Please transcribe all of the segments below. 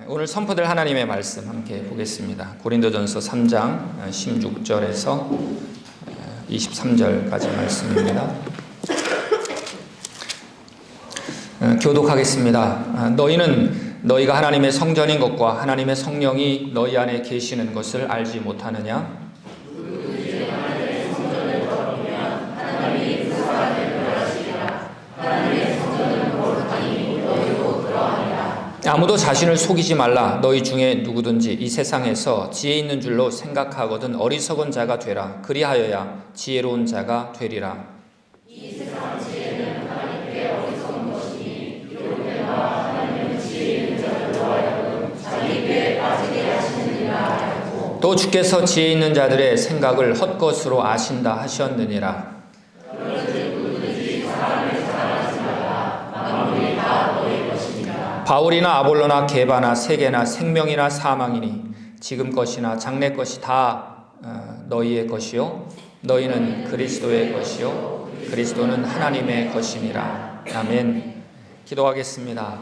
오늘 선포될 하나님의 말씀 함께 보겠습니다. 고린도전서 3장 16절에서 23절까지 말씀입니다. 교독하겠습니다. 너희는 너희가 하나님의 성전인 것과 하나님의 성령이 너희 안에 계시는 것을 알지 못하느냐? 아무도 자신을 속이지 말라. 너희 중에 누구든지 이 세상에서 지혜 있는 줄로 생각하거든 어리석은 자가 되라. 그리하여야 지혜로운 자가 되리라. 이 세상 지혜는 하나님께 어리석은 것이니 이로되나 하나님은 지혜 있는 자들로 하여금 자기에게 빠지게 하시느니라 하였고, 또 주께서 지혜 있는 자들의 생각을 헛것으로 아신다 하셨느니라. 바울이나 아볼로나 게바나 세계나 생명이나 사망이니 지금 것이나 장래 것이 다 너희의 것이요 너희는 그리스도의 것이요 그리스도는 하나님의 것이니라. 아멘. 기도하겠습니다.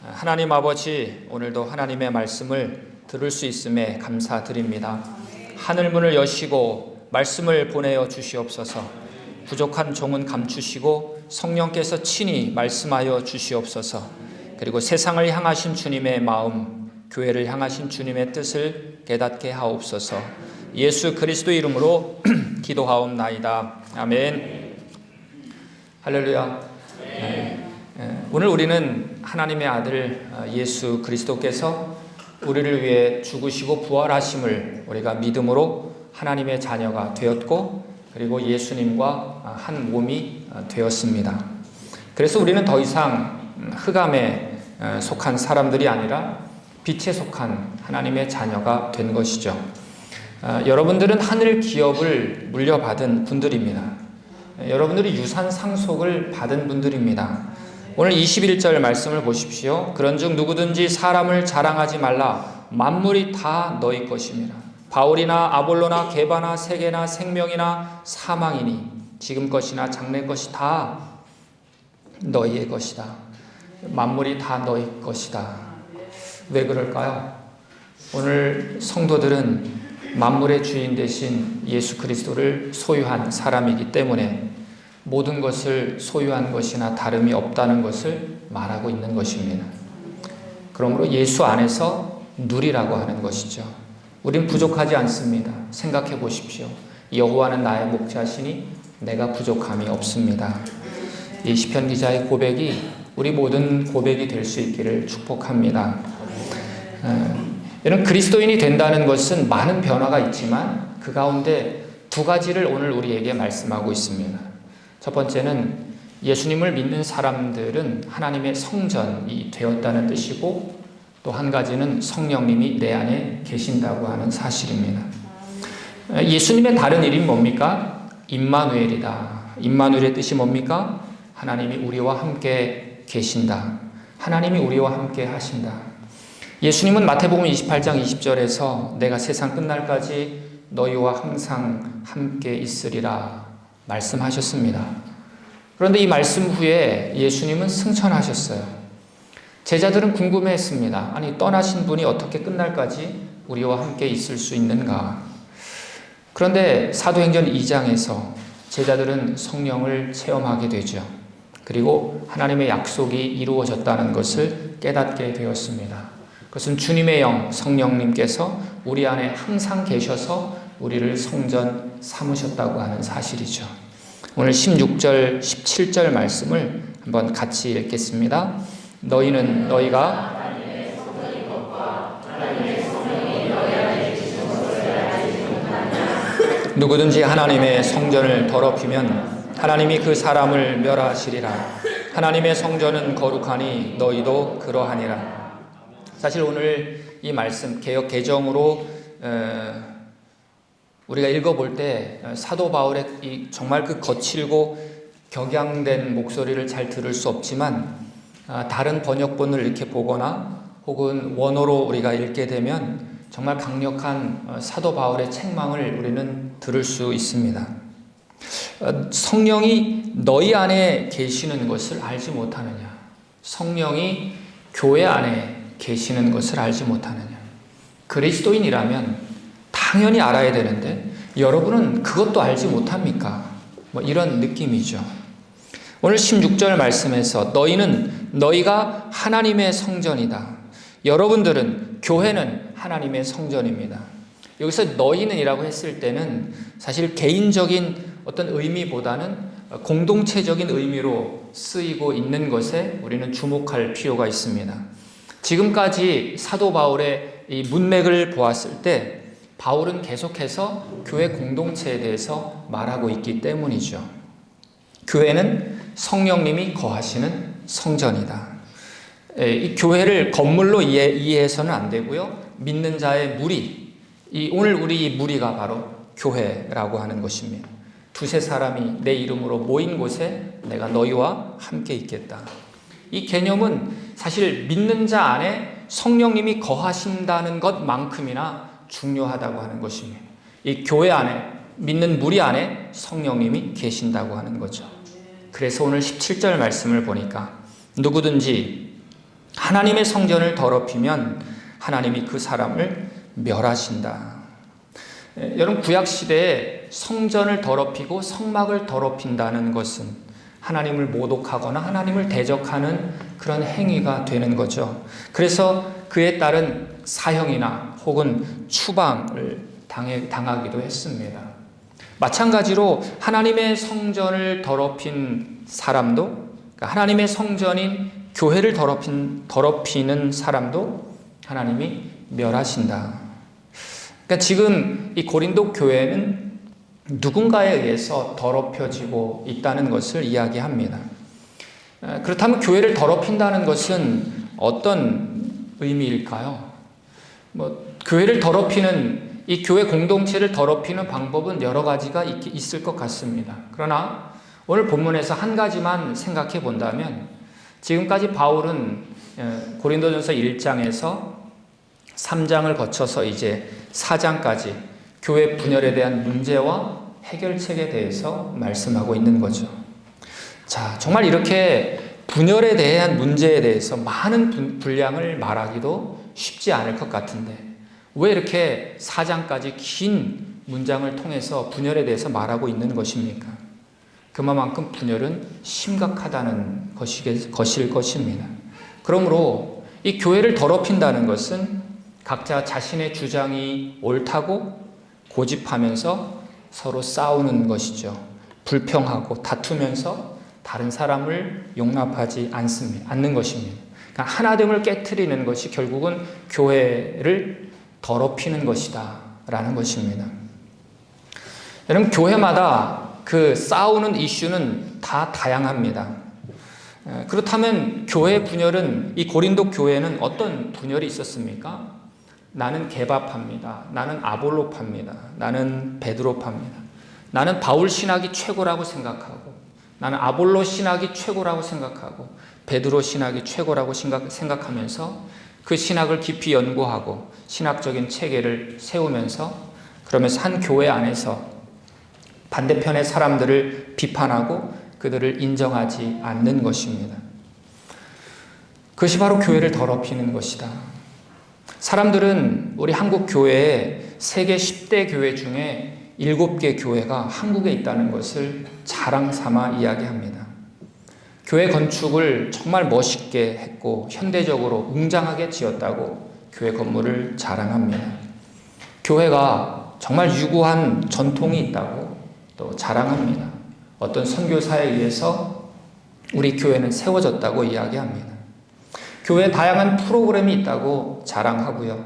하나님 아버지, 오늘도 하나님의 말씀을 들을 수 있음에 감사드립니다. 하늘문을 여시고 말씀을 보내어 주시옵소서. 부족한 종은 감추시고 성령께서 친히 말씀하여 주시옵소서. 그리고 세상을 향하신 주님의 마음, 교회를 향하신 주님의 뜻을 깨닫게 하옵소서. 예수 그리스도 이름으로 기도하옵나이다. 아멘. 할렐루야. 오늘 우리는 하나님의 아들 예수 그리스도께서 우리를 위해 죽으시고 부활하심을 우리가 믿음으로 하나님의 자녀가 되었고, 그리고 예수님과 한 몸이 되었습니다. 그래서 우리는 더 이상 흑암에 속한 사람들이 아니라 빛에 속한 하나님의 자녀가 된 것이죠. 여러분들은 하늘 기업을 물려받은 분들입니다. 여러분들이 유산 상속을 받은 분들입니다. 오늘 21절 말씀을 보십시오. 그런즉 누구든지 사람을 자랑하지 말라. 만물이 다 너희 것입니다. 바울이나 아볼로나 게바나 세계나 생명이나 사망이니 지금 것이나 장래 것이 다 너희의 것이다. 만물이 다 너희 것이다. 왜 그럴까요? 오늘 성도들은 만물의 주인 되신 예수 그리스도를 소유한 사람이기 때문에 모든 것을 소유한 것이나 다름이 없다는 것을 말하고 있는 것입니다. 그러므로 예수 안에서 누리라고 하는 것이죠. 우린 부족하지 않습니다. 생각해 보십시오. 여호와는 나의 목자시니 내가 부족함이 없습니다. 이 시편 기자의 고백이 우리 모든 고백이 될 수 있기를 축복합니다. 여러분, 그리스도인이 된다는 것은 많은 변화가 있지만 그 가운데 두 가지를 오늘 우리에게 말씀하고 있습니다. 첫 번째는 예수님을 믿는 사람들은 하나님의 성전이 되었다는 뜻이고, 또 한 가지는 성령님이 내 안에 계신다고 하는 사실입니다. 예수님의 다른 이름이 뭡니까? 임마누엘이다. 임마누엘의 뜻이 뭡니까? 하나님이 우리와 함께 계신다. 하나님이 우리와 함께 하신다. 예수님은 마태복음 28장 20절에서 내가 세상 끝날까지 너희와 항상 함께 있으리라 말씀하셨습니다. 그런데 이 말씀 후에 예수님은 승천하셨어요. 제자들은 궁금해했습니다. 아니, 떠나신 분이 어떻게 끝날까지 우리와 함께 있을 수 있는가? 그런데 사도행전 2장에서 제자들은 성령을 체험하게 되죠. 그리고 하나님의 약속이 이루어졌다는 것을 깨닫게 되었습니다. 그것은 주님의 영 성령님께서 우리 안에 항상 계셔서 우리를 성전 삼으셨다고 하는 사실이죠. 오늘 16절, 17절 말씀을 한번 같이 읽겠습니다. 너희는 너희가 하나님의 성전인 것과 하나님의 성령이 너희 안에 계시는 것을 알지 못하느냐? 누구든지 하나님의 성전을 더럽히면 하나님이 그 사람을 멸하시리라. 하나님의 성전은 거룩하니 너희도 그러하니라. 사실 오늘 이 말씀 개역 개정으로 우리가 읽어볼 때 사도 바울의 이 정말 그 거칠고 격양된 목소리를 잘 들을 수 없지만 다른 번역본을 이렇게 보거나 혹은 원어로 우리가 읽게 되면 정말 강력한 사도 바울의 책망을 우리는 들을 수 있습니다. 성령이 너희 안에 계시는 것을 알지 못하느냐? 성령이 교회 안에 계시는 것을 알지 못하느냐. 그리스도인이라면 당연히 알아야 되는데 여러분은 그것도 알지 못합니까? 뭐 이런 느낌이죠. 오늘 16절 말씀에서 너희가 하나님의 성전이다. 여러분들은, 교회는 하나님의 성전입니다. 여기서 너희는이라고 했을 때는 사실 개인적인 어떤 의미보다는 공동체적인 의미로 쓰이고 있는 것에 우리는 주목할 필요가 있습니다. 지금까지 사도 바울의 이 문맥을 보았을 때 바울은 계속해서 교회 공동체에 대해서 말하고 있기 때문이죠. 교회는 성령님이 거하시는 성전이다. 이 교회를 건물로 이해해서는 안 되고요. 믿는 자의 무리, 오늘 우리 이 무리가 바로 교회라고 하는 것입니다. 두세 사람이 내 이름으로 모인 곳에 내가 너희와 함께 있겠다. 이 개념은 사실 믿는 자 안에 성령님이 거하신다는 것만큼이나 중요하다고 하는 것입니다. 이 교회 안에, 믿는 무리 안에 성령님이 계신다고 하는 거죠. 그래서 오늘 17절 말씀을 보니까 누구든지 하나님의 성전을 더럽히면 하나님이 그 사람을 멸하신다. 여러분, 구약시대에 성전을 더럽히고 성막을 더럽힌다는 것은 하나님을 모독하거나 하나님을 대적하는 그런 행위가 되는 거죠. 그래서 그에 따른 사형이나 혹은 추방을 당하기도 했습니다. 마찬가지로 하나님의 성전을 더럽힌 사람도, 그러니까 하나님의 성전인 교회를 더럽히는 사람도 하나님이 멸하신다. 그러니까 지금 이 고린도 교회는 누군가에 의해서 더럽혀지고 있다는 것을 이야기합니다. 그렇다면 교회를 더럽힌다는 것은 어떤 의미일까요? 교회를 더럽히는, 이 교회 공동체를 더럽히는 방법은 여러 가지가 있을 것 같습니다. 그러나 오늘 본문에서 한 가지만 생각해 본다면, 지금까지 바울은 고린도전서 1장에서 3장을 거쳐서 이제 4장까지 교회 분열에 대한 문제와 해결책에 대해서 말씀하고 있는 거죠. 자, 정말 이렇게 분열에 대한 문제에 대해서 많은 분량을 말하기도 쉽지 않을 것 같은데 왜 이렇게 4장까지 긴 문장을 통해서 분열에 대해서 말하고 있는 것입니까? 그만큼 분열은 심각하다는 것일 것입니다. 그러므로 이 교회를 더럽힌다는 것은 각자 자신의 주장이 옳다고 고집하면서 서로 싸우는 것이죠. 불평하고 다투면서 다른 사람을 용납하지 않는 것입니다. 그러니까 하나됨을 깨트리는 것이 결국은 교회를 더럽히는 것이다 라는 것입니다. 여러분, 교회마다 그 싸우는 이슈는 다 다양합니다. 그렇다면 교회 분열은, 이 고린도 교회는 어떤 분열이 있었습니까? 나는 개바파입니다. 나는 아볼로파입니다. 나는 베드로파입니다. 나는 바울 신학이 최고라고 생각하고, 나는 아볼로 신학이 최고라고 생각하고, 베드로 신학이 최고라고 생각하면서 그 신학을 깊이 연구하고 신학적인 체계를 세우면서, 그러면서 한 교회 안에서 반대편의 사람들을 비판하고 그들을 인정하지 않는 것입니다. 그것이 바로 교회를 더럽히는 것이다. 사람들은 우리 한국 교회에 세계 10대 교회 중에 7개 교회가 한국에 있다는 것을 자랑 삼아 이야기합니다. 교회 건축을 정말 멋있게 했고 현대적으로 웅장하게 지었다고 교회 건물을 자랑합니다. 교회가 정말 유구한 전통이 있다고 또 자랑합니다. 어떤 선교사에 의해서 우리 교회는 세워졌다고 이야기합니다. 교회에 다양한 프로그램이 있다고 자랑하고요.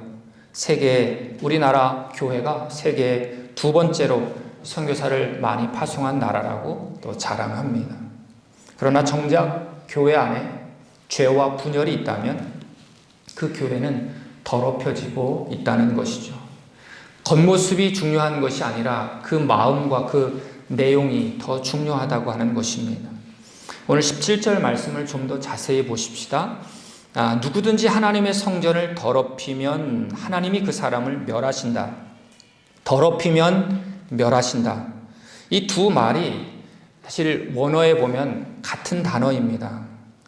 우리나라 교회가 세계 2번째로 선교사를 많이 파송한 나라라고 또 자랑합니다. 그러나 정작 교회 안에 죄와 분열이 있다면 그 교회는 더럽혀지고 있다는 것이죠. 겉모습이 중요한 것이 아니라 그 마음과 그 내용이 더 중요하다고 하는 것입니다. 오늘 17절 말씀을 좀 더 자세히 보십시다. 누구든지 하나님의 성전을 더럽히면 하나님이 그 사람을 멸하신다. 더럽히면 멸하신다. 이 두 말이 사실 원어에 보면 같은 단어입니다.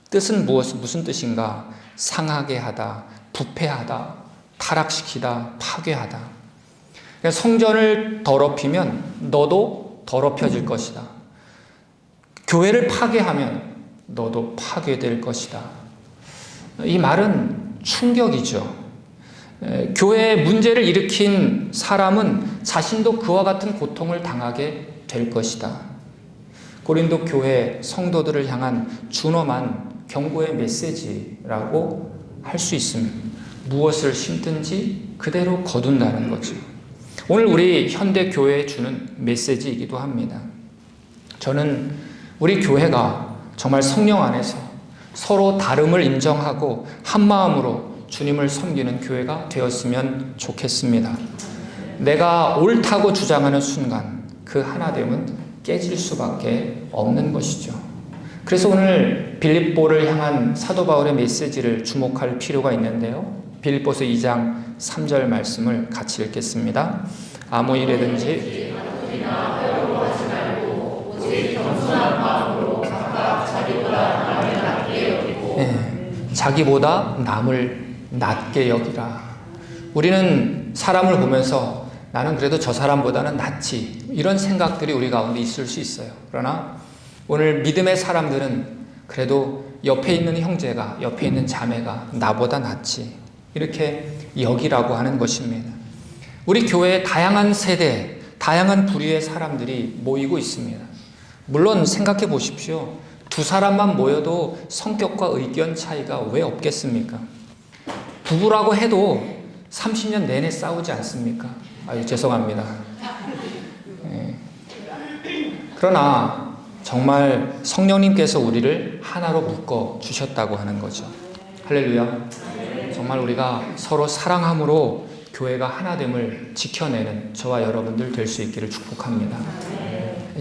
뜻은 무슨 뜻인가? 상하게 하다, 부패하다, 타락시키다, 파괴하다. 성전을 더럽히면 너도 더럽혀질 것이다. 교회를 파괴하면 너도 파괴될 것이다. 이 말은 충격이죠. 교회에 문제를 일으킨 사람은 자신도 그와 같은 고통을 당하게 될 것이다. 고린도 교회 성도들을 향한 준엄한 경고의 메시지라고 할 수 있습니다. 무엇을 심든지 그대로 거둔다는 거죠. 오늘 우리 현대 교회에 주는 메시지이기도 합니다. 저는 우리 교회가 정말 성령 안에서 서로 다름을 인정하고 한마음으로 주님을 섬기는 교회가 되었으면 좋겠습니다. 내가 옳다고 주장하는 순간 그 하나됨은 깨질 수밖에 없는 것이죠. 그래서 오늘 빌립보를 향한 사도 바울의 메시지를 주목할 필요가 있는데요. 빌립보서 2장 3절 말씀을 같이 읽겠습니다. 아무 일에든지 자기보다 남을 낮게 여기라. 우리는 사람을 보면서 나는 그래도 저 사람보다는 낫지, 이런 생각들이 우리 가운데 있을 수 있어요. 그러나 오늘 믿음의 사람들은 그래도 옆에 있는 형제가, 옆에 있는 자매가 나보다 낫지, 이렇게 여기라고 하는 것입니다. 우리 교회에 다양한 세대, 다양한 부류의 사람들이 모이고 있습니다. 물론 생각해 보십시오. 두 사람만 모여도 성격과 의견 차이가 왜 없겠습니까? 부부라고 해도 30년 내내 싸우지 않습니까? 아유, 죄송합니다. 그러나 정말 성령님께서 우리를 하나로 묶어 주셨다고 하는 거죠. 할렐루야. 정말 우리가 서로 사랑함으로 교회가 하나됨을 지켜내는 저와 여러분들 될 수 있기를 축복합니다.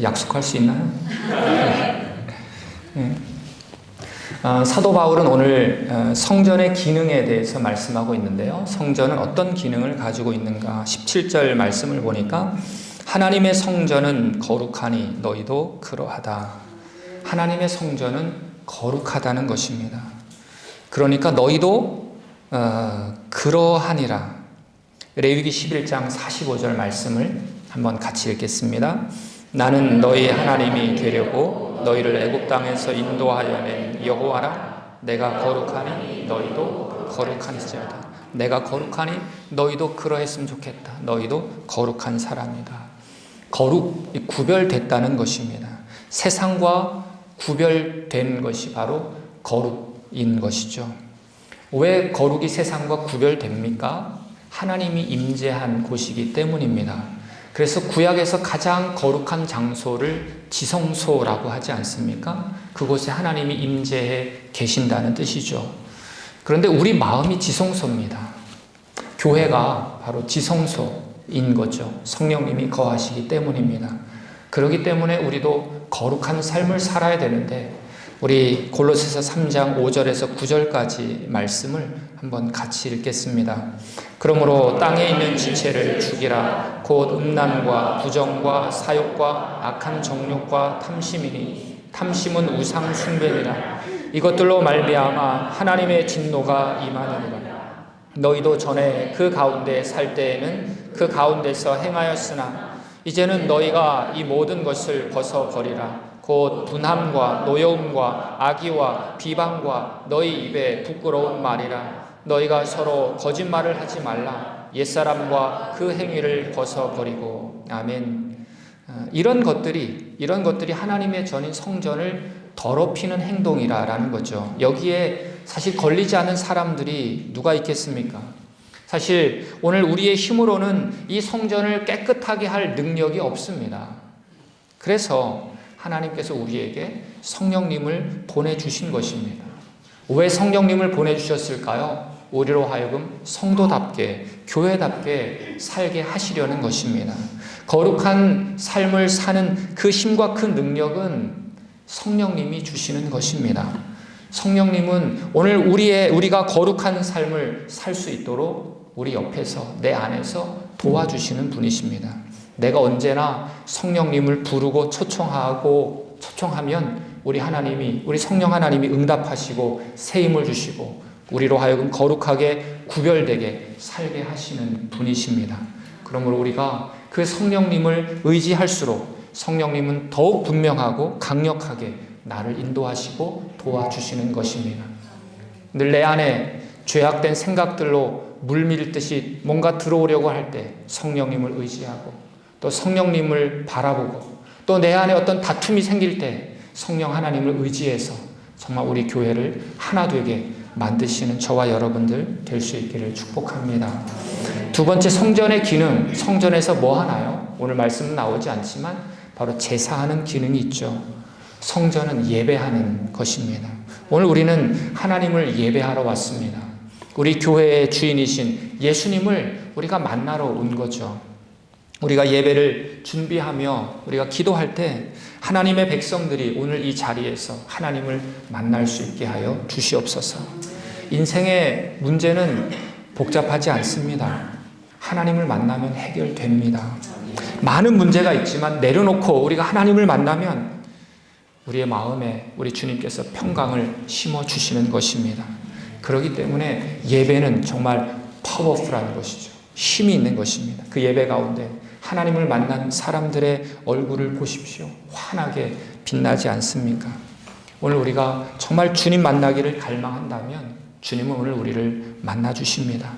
약속할 수 있나요? 사도 바울은 오늘 성전의 기능에 대해서 말씀하고 있는데요. 성전은 어떤 기능을 가지고 있는가? 17절 말씀을 보니까 하나님의 성전은 거룩하니 너희도 그러하다. 하나님의 성전은 거룩하다는 것입니다. 그러니까 너희도 그러하니라. 레위기 11장 45절 말씀을 한번 같이 읽겠습니다. 나는 너희 하나님이 되려고 너희를 애굽 땅에서 인도하여 낸 여호와라. 내가 거룩하니 너희도 거룩한지어다. 내가 거룩하니 너희도 그러했으면 좋겠다. 너희도 거룩한 사람이다. 거룩, 구별됐다는 것입니다. 세상과 구별된 것이 바로 거룩인 것이죠. 왜 거룩이 세상과 구별됩니까? 하나님이 임재한 곳이기 때문입니다. 그래서 구약에서 가장 거룩한 장소를 지성소라고 하지 않습니까? 그곳에 하나님이 임재해 계신다는 뜻이죠. 그런데 우리 마음이 지성소입니다. 교회가 바로 지성소인 거죠. 성령님이 거하시기 때문입니다. 그렇기 때문에 우리도 거룩한 삶을 살아야 되는데, 우리 골로새서 3장 5절에서 9절까지 말씀을 한번 같이 읽겠습니다. 그러므로 땅에 있는 지체를 죽이라. 곧 음란과 부정과 사욕과 악한 정욕과 탐심이니 탐심은 우상 숭배니라. 이것들로 말미암아 하나님의 진노가 임하느니라. 너희도 전에 그 가운데 살 때에는 그 가운데서 행하였으나 이제는 너희가 이 모든 것을 벗어버리라. 곧 분함과 노여움과 악의와 비방과 너희 입에 부끄러운 말이라. 너희가 서로 거짓말을 하지 말라. 옛사람과 그 행위를 벗어버리고. 아멘. 이런 것들이 하나님의 전인 성전을 더럽히는 행동이라는 거죠. 여기에 사실 걸리지 않은 사람들이 누가 있겠습니까? 사실 오늘 우리의 힘으로는 이 성전을 깨끗하게 할 능력이 없습니다. 그래서 하나님께서 우리에게 성령님을 보내주신 것입니다. 왜 성령님을 보내주셨을까요? 우리로 하여금 성도답게, 교회답게 살게 하시려는 것입니다. 거룩한 삶을 사는 그 힘과 큰 능력은 성령님이 주시는 것입니다. 성령님은 오늘 우리가 거룩한 삶을 살 수 있도록 우리 옆에서, 내 안에서 도와주시는 분이십니다. 내가 언제나 성령님을 부르고 초청하면 우리 성령 하나님이 응답하시고 새 힘을 주시고 우리로 하여금 거룩하게 구별되게 살게 하시는 분이십니다. 그러므로 우리가 그 성령님을 의지할수록 성령님은 더욱 분명하고 강력하게 나를 인도하시고 도와주시는 것입니다. 늘 내 안에 죄악된 생각들로 물밀듯이 뭔가 들어오려고 할 때 성령님을 의지하고 또 성령님을 바라보고 또 내 안에 어떤 다툼이 생길 때 성령 하나님을 의지해서 정말 우리 교회를 하나 되게 만드시는 저와 여러분들 될 수 있기를 축복합니다. 두 번째, 성전의 기능. 성전에서 뭐 하나요? 오늘 말씀은 나오지 않지만 바로 제사하는 기능이 있죠. 성전은 예배하는 것입니다. 오늘 우리는 하나님을 예배하러 왔습니다. 우리 교회의 주인이신 예수님을 우리가 만나러 온 거죠. 우리가 예배를 준비하며 우리가 기도할 때 하나님의 백성들이 오늘 이 자리에서 하나님을 만날 수 있게 하여 주시옵소서. 인생의 문제는 복잡하지 않습니다. 하나님을 만나면 해결됩니다. 많은 문제가 있지만 내려놓고 우리가 하나님을 만나면 우리의 마음에 우리 주님께서 평강을 심어주시는 것입니다. 그렇기 때문에 예배는 정말 파워풀한 것이죠. 힘이 있는 것입니다. 그 예배 가운데 하나님을 만난 사람들의 얼굴을 보십시오. 환하게 빛나지 않습니까? 오늘 우리가 정말 주님 만나기를 갈망한다면 주님은 오늘 우리를 만나주십니다.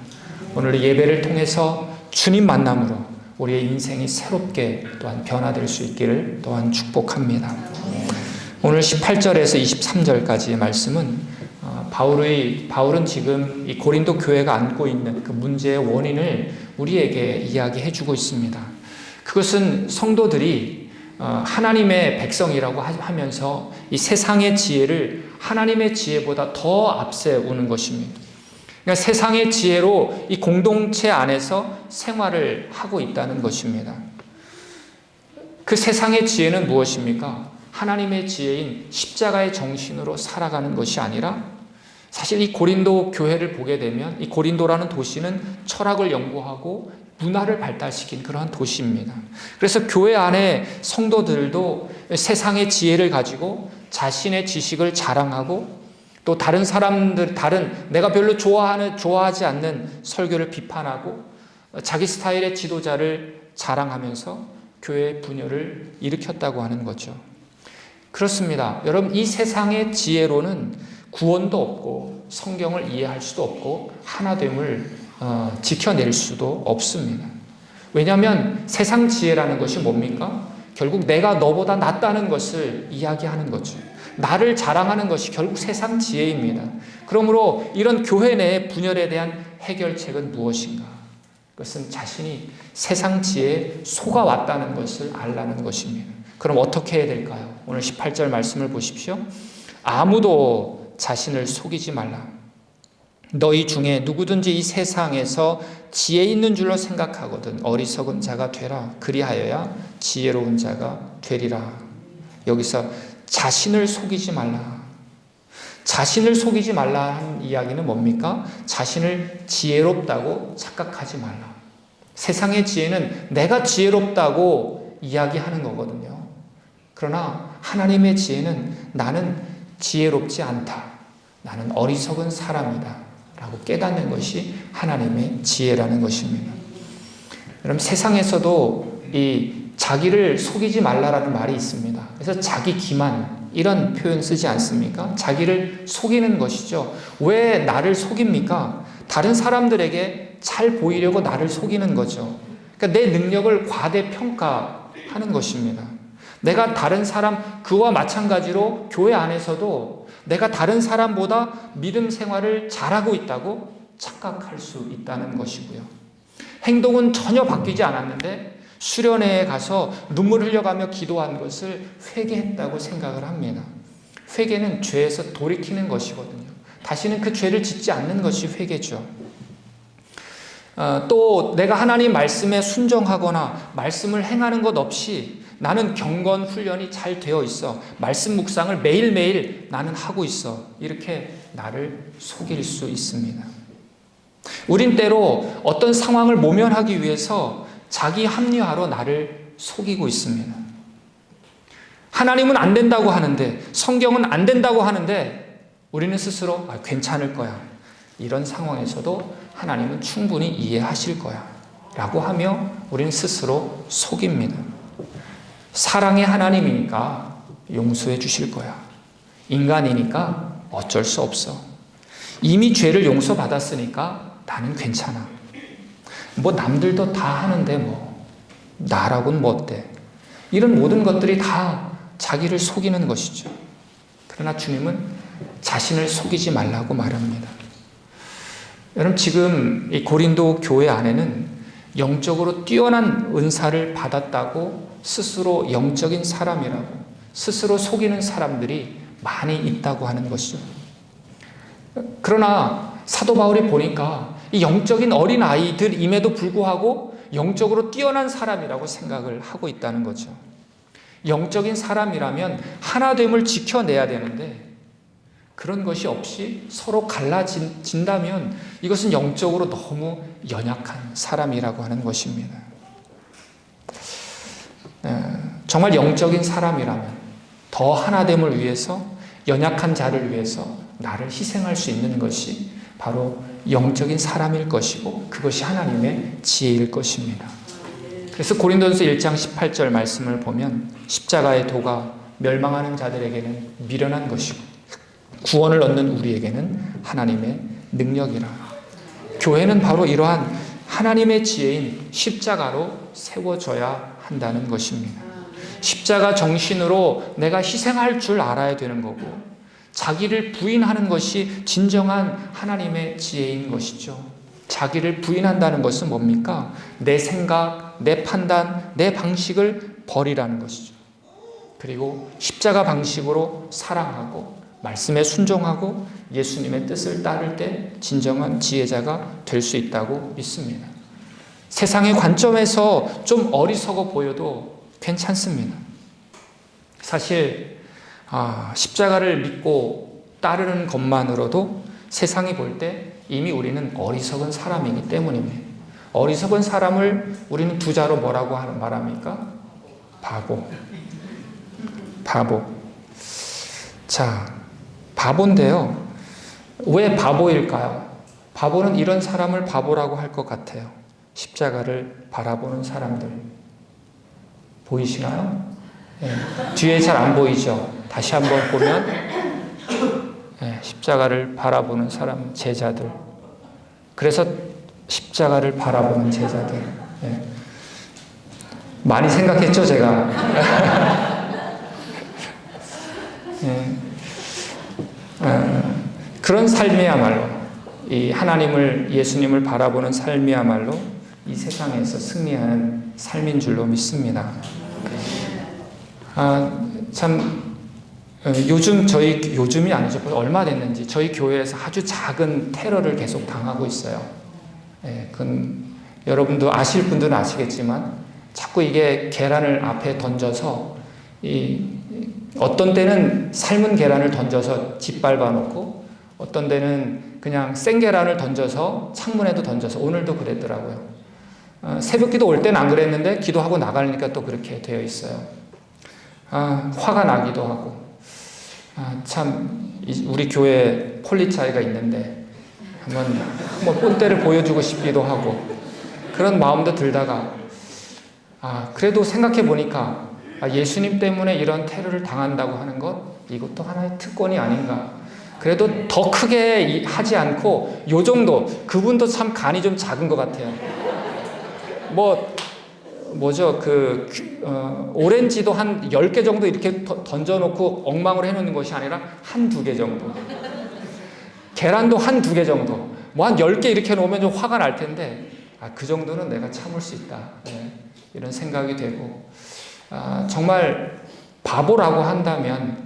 오늘 예배를 통해서 주님 만남으로 우리의 인생이 새롭게 또한 변화될 수 있기를 또한 축복합니다. 오늘 18절에서 23절까지의 말씀은 바울은 지금 이 고린도 교회가 안고 있는 그 문제의 원인을 우리에게 이야기해 주고 있습니다. 그것은 성도들이 하나님의 백성이라고 하면서 이 세상의 지혜를 하나님의 지혜보다 더 앞세우는 것입니다. 그러니까 세상의 지혜로 이 공동체 안에서 생활을 하고 있다는 것입니다. 그 세상의 지혜는 무엇입니까? 하나님의 지혜인 십자가의 정신으로 살아가는 것이 아니라 사실 이 고린도 교회를 보게 되면 이 고린도라는 도시는 철학을 연구하고 문화를 발달시킨 그러한 도시입니다. 그래서 교회 안에 성도들도 세상의 지혜를 가지고 자신의 지식을 자랑하고 또 다른 사람들, 내가 별로 좋아하지 않는 설교를 비판하고 자기 스타일의 지도자를 자랑하면서 교회의 분열을 일으켰다고 하는 거죠. 그렇습니다. 여러분, 이 세상의 지혜로는 구원도 없고 성경을 이해할 수도 없고 하나됨을 지켜낼 수도 없습니다. 왜냐하면 세상 지혜라는 것이 뭡니까? 결국 내가 너보다 낫다는 것을 이야기하는 거죠. 나를 자랑하는 것이 결국 세상 지혜입니다. 그러므로 이런 교회 내의 분열에 대한 해결책은 무엇인가? 그것은 자신이 세상 지혜에 속아왔다는 것을 알라는 것입니다. 그럼 어떻게 해야 될까요? 오늘 18절 말씀을 보십시오. 아무도 자신을 속이지 말라. 너희 중에 누구든지 이 세상에서 지혜 있는 줄로 생각하거든 어리석은 자가 되라. 그리하여야 지혜로운 자가 되리라. 여기서 자신을 속이지 말라. 자신을 속이지 말라 하는 이야기는 뭡니까? 자신을 지혜롭다고 착각하지 말라. 세상의 지혜는 내가 지혜롭다고 이야기하는 거거든요. 그러나 하나님의 지혜는 나는 지혜롭지 않다. 나는 어리석은 사람이다. 라고 깨닫는 것이 하나님의 지혜라는 것입니다. 여러분, 세상에서도 이 자기를 속이지 말라라는 말이 있습니다. 그래서 자기 기만 이런 표현 쓰지 않습니까? 자기를 속이는 것이죠. 왜 나를 속입니까? 다른 사람들에게 잘 보이려고 나를 속이는 거죠. 그러니까 내 능력을 과대평가하는 것입니다. 내가 다른 사람, 그와 마찬가지로 교회 안에서도 내가 다른 사람보다 믿음 생활을 잘하고 있다고 착각할 수 있다는 것이고요. 행동은 전혀 바뀌지 않았는데 수련회에 가서 눈물 흘려가며 기도한 것을 회개했다고 생각을 합니다. 회개는 죄에서 돌이키는 것이거든요. 다시는 그 죄를 짓지 않는 것이 회개죠. 또 내가 하나님 말씀에 순종하거나 말씀을 행하는 것 없이 나는 경건 훈련이 잘 되어 있어. 말씀 묵상을 매일매일 나는 하고 있어. 이렇게 나를 속일 수 있습니다. 우린 때로 어떤 상황을 모면하기 위해서 자기 합리화로 나를 속이고 있습니다. 하나님은 안 된다고 하는데, 성경은 안 된다고 하는데 우리는 스스로 괜찮을 거야. 이런 상황에서도 하나님은 충분히 이해하실 거야 라고 하며 우리는 스스로 속입니다. 사랑의 하나님이니까 용서해 주실 거야. 인간이니까 어쩔 수 없어. 이미 죄를 용서받았으니까 나는 괜찮아. 뭐 남들도 다 하는데 뭐 나라고는 뭐 어때. 이런 모든 것들이 다 자기를 속이는 것이죠. 그러나 주님은 자신을 속이지 말라고 말합니다. 여러분, 지금 이 고린도 교회 안에는 영적으로 뛰어난 은사를 받았다고 스스로 영적인 사람이라고 스스로 속이는 사람들이 많이 있다고 하는 것이죠. 그러나 사도 바울이 보니까 이 영적인 어린 아이들임에도 불구하고 영적으로 뛰어난 사람이라고 생각을 하고 있다는 거죠. 영적인 사람이라면 하나됨을 지켜내야 되는데 그런 것이 없이 서로 갈라진다면 이것은 영적으로 너무 연약한 사람이라고 하는 것입니다. 정말 영적인 사람이라면 더 하나됨을 위해서 연약한 자를 위해서 나를 희생할 수 있는 것이 바로 영적인 사람일 것이고 그것이 하나님의 지혜일 것입니다. 그래서 고린도전서 1장 18절 말씀을 보면 십자가의 도가 멸망하는 자들에게는 미련한 것이고 구원을 얻는 우리에게는 하나님의 능력이라. 교회는 바로 이러한 하나님의 지혜인 십자가로 세워져야 한다는 것입니다. 십자가 정신으로 내가 희생할 줄 알아야 되는 거고 자기를 부인하는 것이 진정한 하나님의 지혜인 것이죠. 자기를 부인한다는 것은 뭡니까? 내 생각, 내 판단, 내 방식을 버리라는 것이죠. 그리고 십자가 방식으로 사랑하고 말씀에 순종하고 예수님의 뜻을 따를 때 진정한 지혜자가 될 수 있다고 믿습니다. 세상의 관점에서 좀 어리석어 보여도 괜찮습니다. 사실 십자가를 믿고 따르는 것만으로도 세상이 볼 때 이미 우리는 어리석은 사람이기 때문입니다. 어리석은 사람을 우리는 두 자로 뭐라고 말합니까? 바보. 자, 바보인데요. 왜 바보일까요? 바보는 이런 사람을 바보라고 할 것 같아요. 십자가를 바라보는 사람들. 보이시나요? 네. 뒤에 잘 안 보이죠? 다시 한번 보면 네, 십자가를 바라보는 사람, 제자들. 그래서 십자가를 바라보는 제자들. 네. 많이 생각했죠, 제가? 네. 그런 삶이야말로 이 하나님을, 예수님을 바라보는 삶이야말로 이 세상에서 승리하는 삶인 줄로 믿습니다. 요즘이 아니죠. 얼마 됐는지 저희 교회에서 아주 작은 테러를 계속 당하고 있어요. 예, 여러분도 아실 분들은 아시겠지만 자꾸 이게 계란을 앞에 던져서 어떤 때는 삶은 계란을 던져서 짓밟아 놓고 어떤 때는 그냥 생 계란을 던져서 창문에도 던져서 오늘도 그랬더라고요. 새벽 기도 올 때는 안 그랬는데 기도하고 나가니까 또 그렇게 되어 있어요. 화가 나기도 하고 우리 교회에 폴리차이가 있는데 한번 본때를 보여주고 싶기도 하고 그런 마음도 들다가 그래도 생각해 보니까 예수님 때문에 이런 테러를 당한다고 하는 것 이것도 하나의 특권이 아닌가. 그래도 더 크게 하지 않고 요 정도. 그분도 참 간이 좀 작은 것 같아요. 오렌지도 한 10개 정도 이렇게 던져놓고 엉망으로 해놓는 것이 아니라 한 2개 정도. 계란도 한 2개 정도. 한 10개 이렇게 놓으면 좀 화가 날 텐데, 그 정도는 내가 참을 수 있다. 네, 이런 생각이 되고, 정말 바보라고 한다면,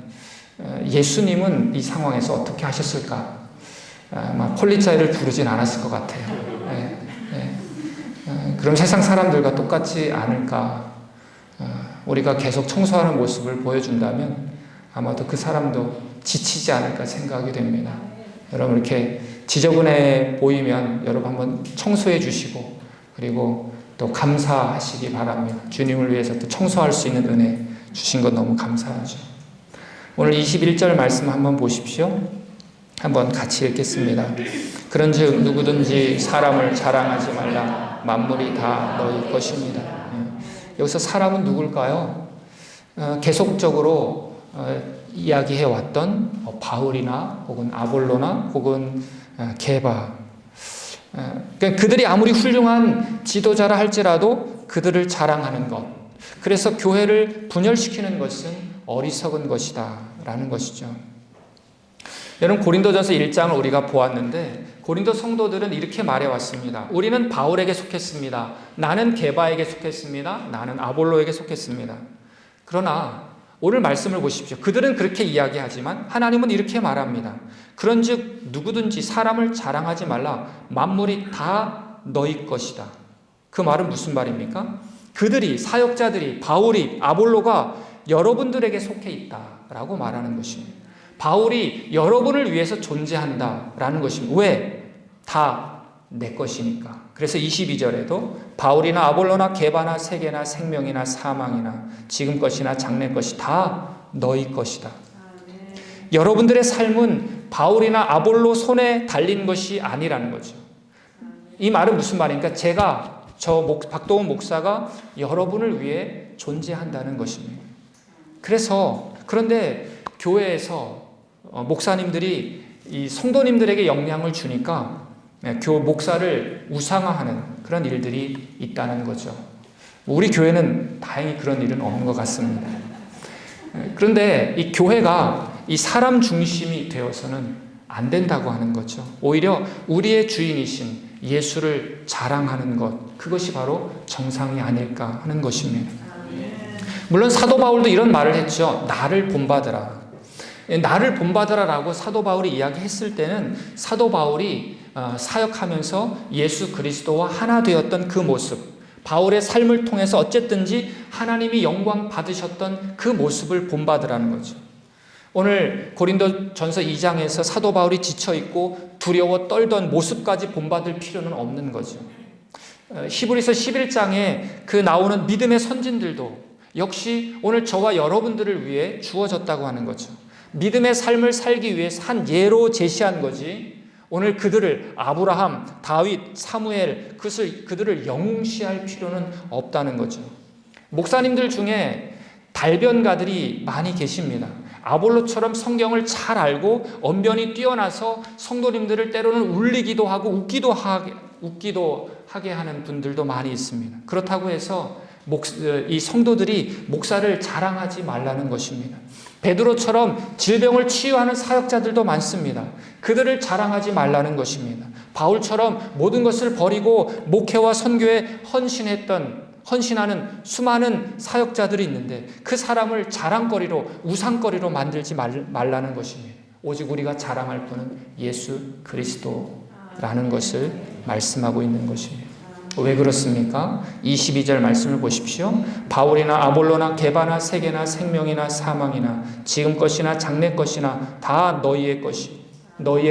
예수님은 이 상황에서 어떻게 하셨을까? 폴리차이를 부르진 않았을 것 같아요. 네, 네. 그럼 세상 사람들과 똑같지 않을까? 우리가 계속 청소하는 모습을 보여준다면 아마도 그 사람도 지치지 않을까 생각이 됩니다. 여러분 이렇게 지저분해 보이면 여러분 한번 청소해 주시고 그리고 또 감사하시기 바랍니다. 주님을 위해서 또 청소할 수 있는 은혜 주신 것 너무 감사하죠. 오늘 21절 말씀 한번 보십시오. 한번 같이 읽겠습니다. 그런즉 누구든지 사람을 자랑하지 말라. 만물이 다 너희 것입니다. 여기서 사람은 누굴까요? 계속적으로 이야기해 왔던 바울이나 혹은 아볼로나 혹은 게바. 그러니까 그들이 아무리 훌륭한 지도자라 할지라도 그들을 자랑하는 것. 그래서 교회를 분열시키는 것은 어리석은 것이다 라는 것이죠. 여러분, 고린도전서 1장을 우리가 보았는데 고린도 성도들은 이렇게 말해왔습니다. 우리는 바울에게 속했습니다. 나는 게바에게 속했습니다. 나는 아볼로에게 속했습니다. 그러나 오늘 말씀을 보십시오. 그들은 그렇게 이야기하지만 하나님은 이렇게 말합니다. 그런즉 누구든지 사람을 자랑하지 말라. 만물이 다 너희 것이다. 그 말은 무슨 말입니까? 그들이, 사역자들이, 바울이, 아볼로가 여러분들에게 속해 있다라고 말하는 것입니다. 바울이 여러분을 위해서 존재한다라는 것입니다. 왜? 다 내 것이니까. 그래서 22절에도 바울이나 아볼로나 게바나 세계나 생명이나 사망이나 지금 것이나 장래 것이 다 너희 것이다. 여러분들의 삶은 바울이나 아볼로 손에 달린 것이 아니라는 거죠. 이 말은 무슨 말입니까? 제가, 박도훈 목사가 여러분을 위해 존재한다는 것입니다. 그런데 교회에서 목사님들이 이 성도님들에게 영향을 주니까 목사를 우상화하는 그런 일들이 있다는 거죠. 우리 교회는 다행히 그런 일은 없는 것 같습니다. 그런데 이 교회가 이 사람 중심이 되어서는 안 된다고 하는 거죠. 오히려 우리의 주인이신 예수를 자랑하는 것, 그것이 바로 정상이 아닐까 하는 것입니다. 물론 사도 바울도 이런 말을 했죠. 나를 본받으라. 나를 본받으라라고 사도 바울이 이야기했을 때는 사도 바울이 사역하면서 예수 그리스도와 하나 되었던 그 모습, 바울의 삶을 통해서 어쨌든지 하나님이 영광 받으셨던 그 모습을 본받으라는 거죠. 오늘 고린도전서 2장에서 사도 바울이 지쳐있고 두려워 떨던 모습까지 본받을 필요는 없는 거죠. 히브리서 11장에 그 나오는 믿음의 선진들도 역시 오늘 저와 여러분들을 위해 주어졌다고 하는 거죠. 믿음의 삶을 살기 위해서 한 예로 제시한 거지, 오늘 그들을 아브라함, 다윗, 사무엘, 그들을 영웅시할 필요는 없다는 거죠. 목사님들 중에 달변가들이 많이 계십니다. 아볼로처럼 성경을 잘 알고 언변이 뛰어나서 성도님들을 때로는 울리기도 하고 웃기도 하게 하는 분들도 많이 있습니다. 그렇다고 해서 이 성도들이 목사를 자랑하지 말라는 것입니다. 베드로처럼 질병을 치유하는 사역자들도 많습니다. 그들을 자랑하지 말라는 것입니다. 바울처럼 모든 것을 버리고 목회와 선교에 헌신하는 수많은 사역자들이 있는데 그 사람을 자랑거리로, 우상거리로 만들지 말라는 것입니다. 오직 우리가 자랑할 분은 예수 그리스도라는 것을 말씀하고 있는 것입니다. 왜 그렇습니까? 22절 말씀을 보십시오. 바울이나 아볼로나 게바나 세계나 생명이나 사망이나 지금 것이나 장래 것이나 다 너희의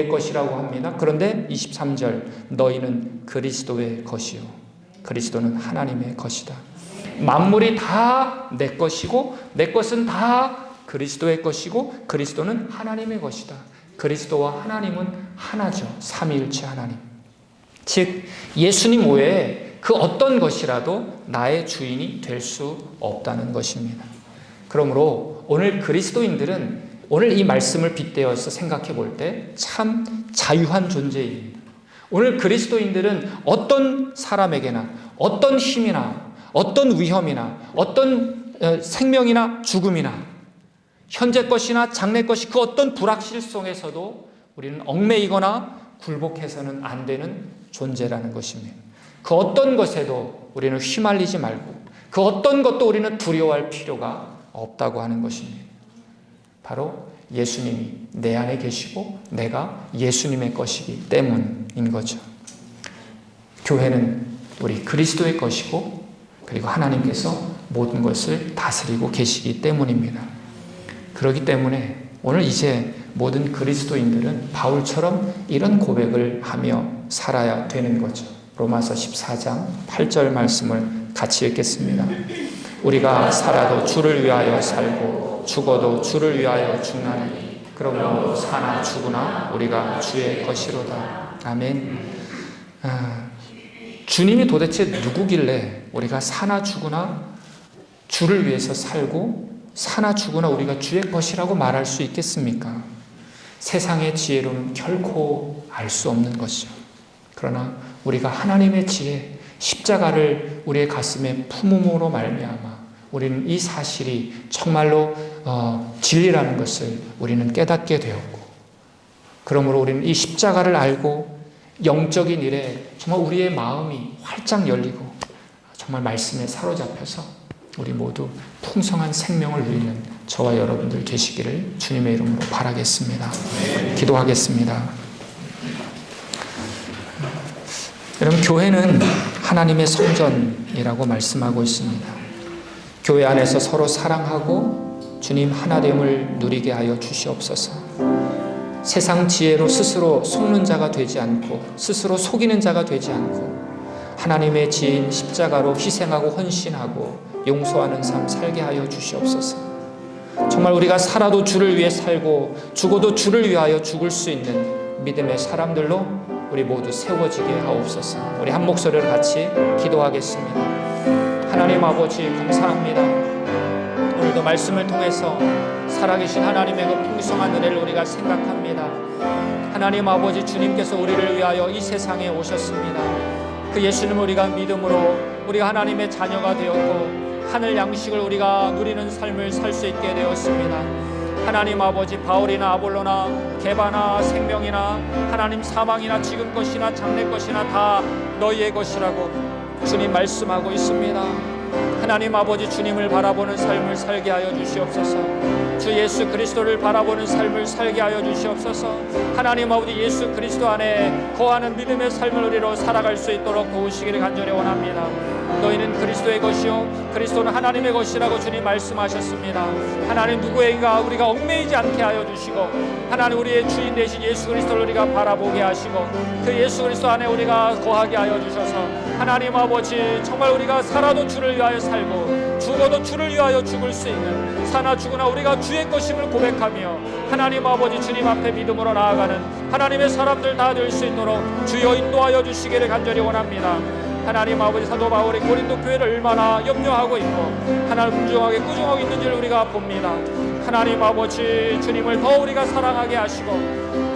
것이라고 합니다. 그런데 23절, 너희는 그리스도의 것이요 그리스도는 하나님의 것이다. 만물이 다 내 것이고 내 것은 다 그리스도의 것이고 그리스도는 하나님의 것이다. 그리스도와 하나님은 하나죠. 삼위일체 하나님. 즉 예수님 외에 그 어떤 것이라도 나의 주인이 될 수 없다는 것입니다. 그러므로 오늘 그리스도인들은 오늘 이 말씀을 빗대어서 생각해 볼 때 참 자유한 존재입니다. 오늘 그리스도인들은 어떤 사람에게나 어떤 힘이나 어떤 위험이나 어떤 생명이나 죽음이나 현재 것이나 장래 것이 그 어떤 불확실 속에서도 우리는 얽매이거나 굴복해서는 안 되는 존재라는 것입니다. 그 어떤 것에도 우리는 휘말리지 말고 그 어떤 것도 우리는 두려워할 필요가 없다고 하는 것입니다. 바로 예수님이 내 안에 계시고 내가 예수님의 것이기 때문인 거죠. 교회는 우리 그리스도의 것이고 그리고 하나님께서 모든 것을 다스리고 계시기 때문입니다. 그렇기 때문에 오늘 이제 모든 그리스도인들은 바울처럼 이런 고백을 하며 살아야 되는 거죠. 로마서 14장 8절 말씀을 같이 읽겠습니다. 우리가 살아도 주를 위하여 살고 죽어도 주를 위하여 죽나니 그러므로 사나 죽으나 우리가 주의 것이로다. 아멘. 주님이 도대체 누구길래 우리가 사나 죽으나 주를 위해서 살고 사나 죽으나 우리가 주의 것이라고 말할 수 있겠습니까? 세상의 지혜로는 결코 알 수 없는 것이죠. 그러나 우리가 하나님의 지혜, 십자가를 우리의 가슴에 품음으로 말미암아 우리는 이 사실이 정말로 진리라는 것을 우리는 깨닫게 되었고, 그러므로 우리는 이 십자가를 알고 영적인 일에 정말 우리의 마음이 활짝 열리고 정말 말씀에 사로잡혀서 우리 모두 풍성한 생명을 누리는 저와 여러분들 되시기를 주님의 이름으로 바라겠습니다. 기도하겠습니다. 여러분, 교회는 하나님의 성전이라고 말씀하고 있습니다. 교회 안에서 서로 사랑하고 주님 하나됨을 누리게 하여 주시옵소서. 세상 지혜로 스스로 속는 자가 되지 않고 스스로 속이는 자가 되지 않고 하나님의 지혜인 십자가로 희생하고 헌신하고 용서하는 삶 살게 하여 주시옵소서. 정말 우리가 살아도 주를 위해 살고 죽어도 주를 위하여 죽을 수 있는 믿음의 사람들로 우리 모두 세워지게 하옵소서. 우리 한 목소리로 같이 기도하겠습니다. 하나님 아버지 감사합니다. 오늘도 말씀을 통해서 살아계신 하나님의 그 풍성한 은혜를 우리가 생각합니다. 하나님 아버지, 주님께서 우리를 위하여 이 세상에 오셨습니다. 그 예수님을 우리가 믿음으로 우리가 하나님의 자녀가 되었고 하늘 양식을 우리가 누리는 삶을 살 수 있게 되었습니다. 하나님 아버지, 바울이나 아볼로나 게바나 생명이나 하나님 사망이나 지금 것이나 장래 것이나 다 너희의 것이라고 주님 말씀하고 있습니다. 하나님 아버지, 주님을 바라보는 삶을 살게 하여 주시옵소서. 주 예수 그리스도를 바라보는 삶을 살게 하여 주시옵소서. 하나님 아버지, 예수 그리스도 안에 거하는 믿음의 삶을 우리로 살아갈 수 있도록 도우시기를 간절히 원합니다. 너희는 그리스도의 것이요 그리스도는 하나님의 것이라고 주님 말씀하셨습니다. 하나님, 누구에게 우리가 얽매이지 않게 하여 주시고 하나님 우리의 주인 되신 예수 그리스도를 우리가 바라보게 하시고 그 예수 그리스도 안에 우리가 거하게 하여 주셔서 하나님 아버지, 정말 우리가 살아도 주를 위하여 살고 죽어도 주를 위하여 죽을 수 있는 사나 죽으나 우리가 주의 것임을 고백하며 하나님 아버지, 주님 앞에 믿음으로 나아가는 하나님의 사람들 다 될 수 있도록 주여 인도하여 주시기를 간절히 원합니다. 하나님 아버지, 사도 바울이 고린도 교회를 얼마나 염려하고 있고 하나님 엄중하게 꾸중하고 있는지를 우리가 봅니다. 하나님 아버지, 주님을 더 우리가 사랑하게 하시고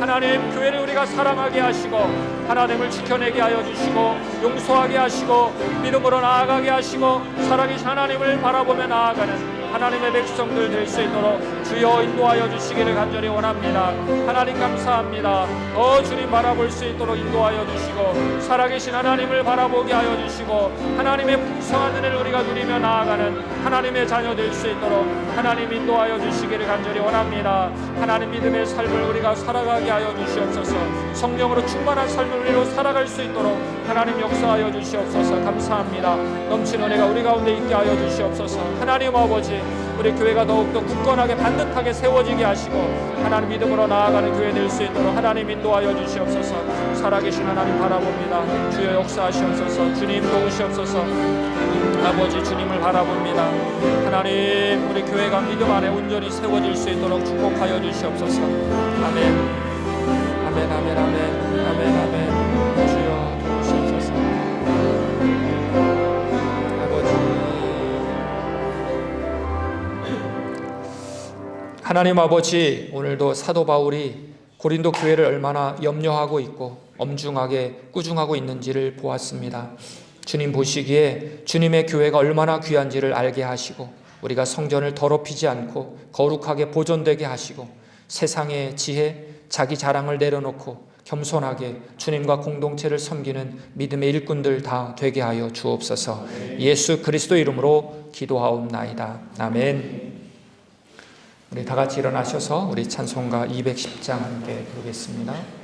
하나님 교회를 우리가 사랑하게 하시고 하나님을 지켜내게 하여 주시고 용서하게 하시고 믿음으로 나아가게 하시고 살아계신 하나님을 바라보며 나아가는 하나님의 백성들 될 수 있도록 주여 인도하여 주시기를 간절히 원합니다. 하나님 감사합니다. 더 주님 바라볼 수 있도록 인도하여 주시고 살아계신 하나님을 바라보게 하여 주시고 하나님의 풍성한 은혜를 우리가 누리며 나아가는 하나님의 자녀 될 수 있도록 하나님 인도하여 주시기를 간절히 원합니다. 하나님 믿음의 삶을 우리가 살아가게 하여 주시옵소서. 성령으로 충만한 삶을 우리로 살아갈 수 있도록 하나님 역사하여 주시옵소서. 감사합니다. 넘치는 은혜가 우리 가운데 있게 하여 주시옵소서. 하나님 아버지, 우리 교회가 더욱더 굳건하게 반듯하게 세워지게 하시고 하나님 믿음으로 나아가는 교회 될 수 있도록 하나님 인도하여 주시옵소서. 살아계신 하나님 바라봅니다. 주여 역사하시옵소서. 주님 도우시옵소서. 아버지, 주님을 바라봅니다. 하나님, 우리 교회가 믿음 안에 온전히 세워질 수 있도록 축복하여 주시옵소서. 아멘. 아멘, 아멘, 아멘, 아멘, 아멘. 주여 도우시옵소서. 하나님 아버지, 오늘도 사도 바울이 고린도 교회를 얼마나 염려하고 있고 엄중하게 꾸중하고 있는지를 보았습니다. 주님 보시기에 주님의 교회가 얼마나 귀한지를 알게 하시고 우리가 성전을 더럽히지 않고 거룩하게 보존되게 하시고 세상의 지혜, 자기 자랑을 내려놓고 겸손하게 주님과 공동체를 섬기는 믿음의 일꾼들 다 되게 하여 주옵소서. 예수 그리스도 이름으로 기도하옵나이다. 아멘. 우리 다 같이 일어나셔서 우리 찬송가 210장 함께 부르겠습니다.